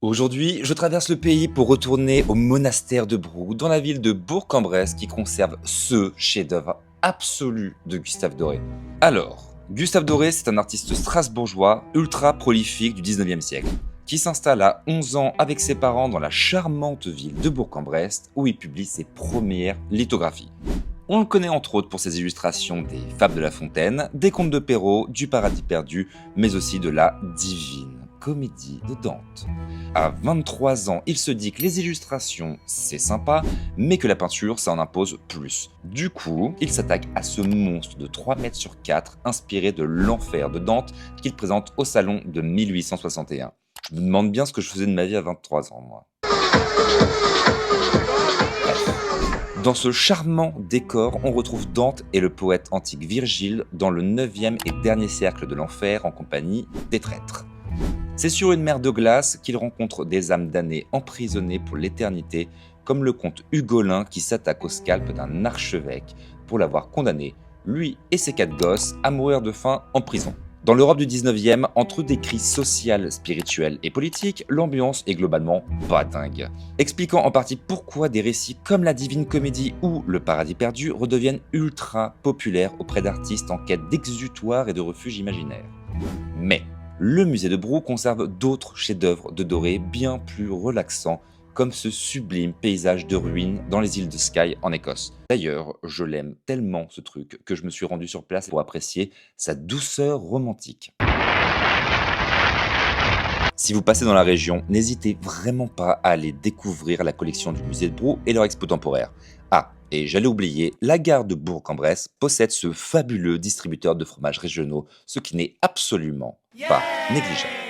Aujourd'hui, je traverse le pays pour retourner au monastère de Brou, dans la ville de Bourg-en-Bresse, qui conserve ce chef-d'œuvre absolu de Gustave Doré. Alors, Gustave Doré, c'est un artiste strasbourgeois ultra prolifique du 19e siècle, qui s'installe à 11 ans avec ses parents dans la charmante ville de Bourg-en-Bresse, où il publie ses premières lithographies. On le connaît entre autres pour ses illustrations des Fables de La Fontaine, des Contes de Perrault, du Paradis perdu, mais aussi de la Divine Comédie de Dante. À 23 ans, il se dit que les illustrations, c'est sympa, mais que la peinture, ça en impose plus. Du coup, il s'attaque à ce monstre de 3 mètres sur 4, inspiré de l'Enfer de Dante, qu'il présente au salon de 1861. Je me demande bien ce que je faisais de ma vie à 23 ans, moi. Bref. Dans ce charmant décor, on retrouve Dante et le poète antique Virgile dans le 9e et dernier cercle de l'enfer en compagnie des traîtres. C'est sur une mer de glace qu'il rencontre des âmes damnées emprisonnées pour l'éternité, comme le comte Hugolin qui s'attaque au scalp d'un archevêque pour l'avoir condamné, lui et ses 4 gosses, à mourir de faim en prison. Dans l'Europe du 19e, entre des crises sociales, spirituelles et politiques, l'ambiance est globalement pas dingue. Expliquant en partie pourquoi des récits comme la Divine Comédie ou le Paradis perdu redeviennent ultra populaires auprès d'artistes en quête d'exutoire et de refuge imaginaire. Mais le musée de Brou conserve d'autres chefs-d'œuvre de Doré bien plus relaxants, comme ce sublime paysage de ruines dans les îles de Skye en Écosse. D'ailleurs, je l'aime tellement ce truc que je me suis rendu sur place pour apprécier sa douceur romantique. Si vous passez dans la région, n'hésitez vraiment pas à aller découvrir la collection du musée de Brou et leur expo temporaire. Ah, et j'allais oublier, la gare de Bourg-en-Bresse possède ce fabuleux distributeur de fromages régionaux, ce qui n'est absolument pas négligeable.